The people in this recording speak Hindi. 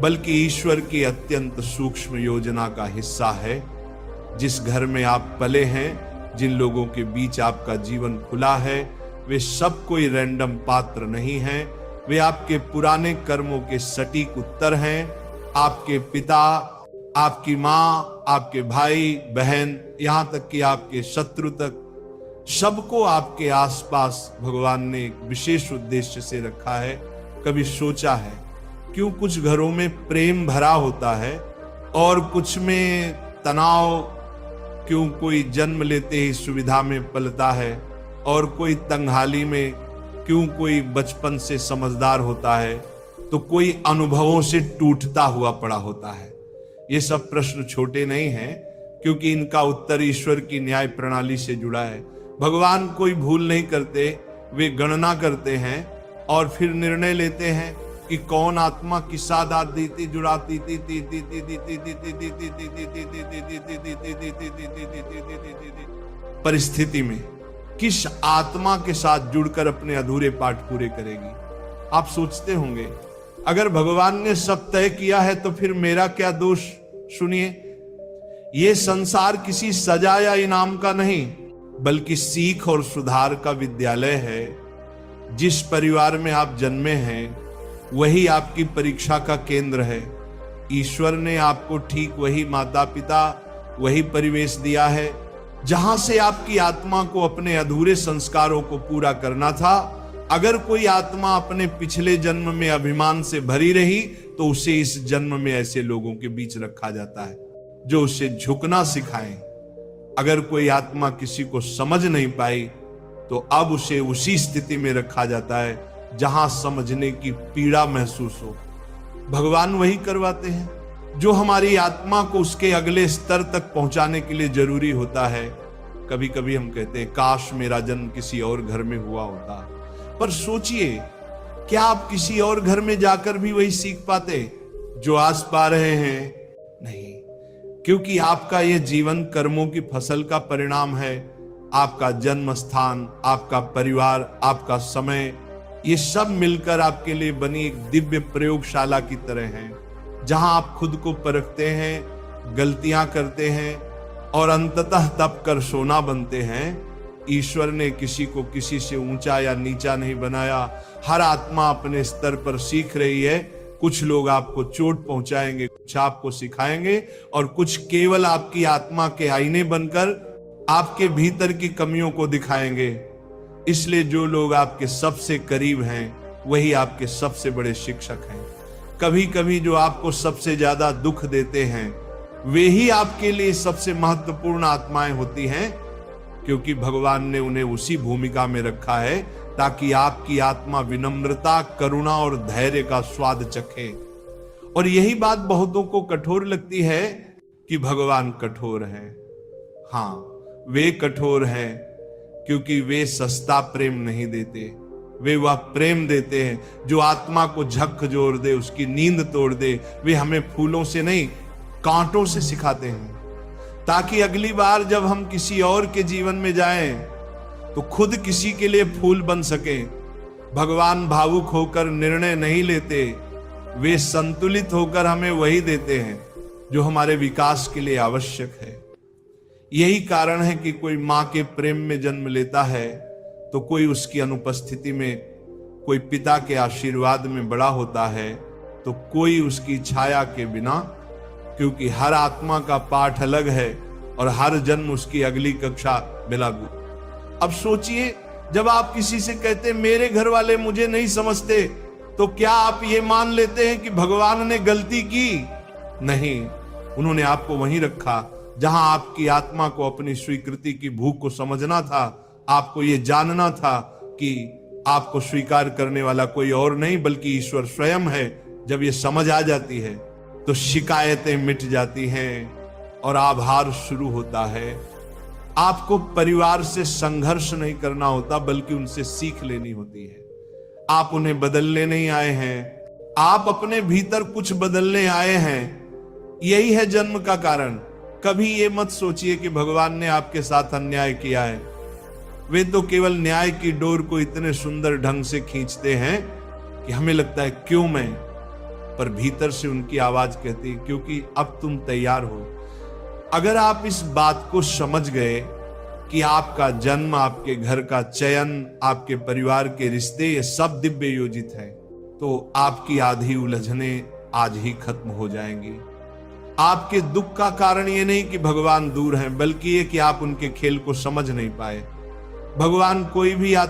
बल्कि ईश्वर की अत्यंत सूक्ष्म योजना का हिस्सा है। जिस घर में आप पले हैं, जिन लोगों के बीच आपका जीवन खुला है, वे सब कोई रैंडम पात्र नहीं हैं। वे आपके पुराने कर्मों के सटीक उत्तर हैं। आपके पिता, आपकी माँ, आपके भाई बहन, यहां तक कि आपके शत्रु तक, सबको आपके आसपास भगवान ने एक विशेष उद्देश्य से रखा है। कभी सोचा है क्यों कुछ घरों में प्रेम भरा होता है और कुछ में तनाव? क्यों कोई जन्म लेते ही सुविधा में पलता है और कोई तंगहाली में? क्यों कोई बचपन से समझदार होता है तो कोई अनुभवों से टूटता हुआ पड़ा होता है? ये सब प्रश्न छोटे नहीं हैं, क्योंकि इनका उत्तर ईश्वर की न्याय प्रणाली से जुड़ा है। भगवान कोई भूल नहीं करते, वे गणना करते हैं और फिर निर्णय लेते हैं कि कौन आत्मा किस आधार देती जुड़ाती परिस्थिति में किस आत्मा के साथ जुड़कर अपने अधूरे पाठ पूरे करेगी। आप सोचते होंगे, अगर भगवान ने सब तय किया है तो फिर मेरा क्या दोष? सुनिए, ये संसार किसी सजा या इनाम का नहीं, बल्कि सीख और सुधार का विद्यालय है। जिस परिवार में आप जन्मे हैं, वही आपकी परीक्षा का केंद्र है। ईश्वर ने आपको ठीक वही माता पिता, वही परिवेश दिया है जहां से आपकी आत्मा को अपने अधूरे संस्कारों को पूरा करना था। अगर कोई आत्मा अपने पिछले जन्म में अभिमान से भरी रही तो उसे इस जन्म में ऐसे लोगों के बीच रखा जाता है जो उसे झुकना सिखाएं। अगर कोई आत्मा किसी को समझ नहीं पाई तो अब उसे उसी स्थिति में रखा जाता है जहां समझने की पीड़ा महसूस हो। भगवान वही करवाते हैं जो हमारी आत्मा को उसके अगले स्तर तक पहुंचाने के लिए जरूरी होता है। कभी कभी हम कहते हैं, काश मेरा जन्म किसी और घर में हुआ होता। पर सोचिए, क्या आप किसी और घर में जाकर भी वही सीख पाते जो आज पा रहे हैं? नहीं, क्योंकि आपका यह जीवन कर्मों की फसल का परिणाम है। आपका जन्म स्थान, आपका परिवार, आपका समय, ये सब मिलकर आपके लिए बनी एक दिव्य प्रयोगशाला की तरह है, जहां आप खुद को परखते हैं, गलतियां करते हैं और अंततः तप कर सोना बनते हैं। ईश्वर ने किसी को किसी से ऊंचा या नीचा नहीं बनाया। हर आत्मा अपने स्तर पर सीख रही है। कुछ लोग आपको चोट पहुंचाएंगे, कुछ आपको सिखाएंगे और कुछ केवल आपकी आत्मा के आईने बनकर आपके भीतर की कमियों को दिखाएंगे। इसलिए जो लोग आपके सबसे करीब हैं, वही आपके सबसे बड़े शिक्षक हैं। कभी कभी जो आपको सबसे ज्यादा दुख देते हैं, वे ही आपके लिए सबसे महत्वपूर्ण आत्माएं होती हैं, क्योंकि भगवान ने उन्हें उसी भूमिका में रखा है ताकि आपकी आत्मा विनम्रता, करुणा और धैर्य का स्वाद चखे। और यही बात बहुतों को कठोर लगती है कि भगवान कठोर हैं। हाँ, वे कठोर हैं क्योंकि वे सस्ता प्रेम नहीं देते। वे वह प्रेम देते हैं जो आत्मा को झकझोर दे, उसकी नींद तोड़ दे। वे हमें फूलों से नहीं, कांटों से सिखाते हैं, ताकि अगली बार जब हम किसी और के जीवन में जाएं तो खुद किसी के लिए फूल बन सके। भगवान भावुक होकर निर्णय नहीं लेते, वे संतुलित होकर हमें वही देते हैं जो हमारे विकास के लिए आवश्यक है। यही कारण है कि कोई मां के प्रेम में जन्म लेता है तो कोई उसकी अनुपस्थिति में, कोई पिता के आशीर्वाद में बड़ा होता है तो कोई उसकी छाया के बिना, क्योंकि हर आत्मा का पाठ अलग है और हर जन्म उसकी अगली कक्षा बेलागू। अब सोचिए, जब आप किसी से कहते मेरे घर वाले मुझे नहीं समझते, तो क्या आप ये मान लेते हैं कि भगवान ने गलती की? नहीं, उन्होंने आपको वहीं रखा जहां आपकी आत्मा को अपनी स्वीकृति की भूख को समझना था। आपको ये जानना था कि आपको स्वीकार करने वाला कोई और नहीं बल्कि ईश्वर स्वयं है। जब ये समझ आ जाती है तो शिकायतें मिट जाती हैं और आभार शुरू होता है। आपको परिवार से संघर्ष नहीं करना होता, बल्कि उनसे सीख लेनी होती है। आप उन्हें बदलने नहीं आए हैं, आप अपने भीतर कुछ बदलने आए हैं। यही है जन्म का कारण। कभी ये मत सोचिए कि भगवान ने आपके साथ अन्याय किया है। वे तो केवल न्याय की डोर को इतने सुंदर ढंग से खींचते हैं कि हमें लगता है क्यों मैं। पर भीतर से उनकी आवाज कहती है क्योंकि अब तुम तैयार हो। अगर आप इस बात को समझ गए कि आपका जन्म, आपके घर का चयन, आपके परिवार के रिश्ते, ये सब दिव्य योजित है, तो आपकी आधी उलझने आज ही खत्म हो जाएंगी। आपके दुख का कारण ये नहीं कि भगवान दूर हैं, बल्कि ये कि आप उनके खेल को समझ नहीं पाए। भगवान कोई भी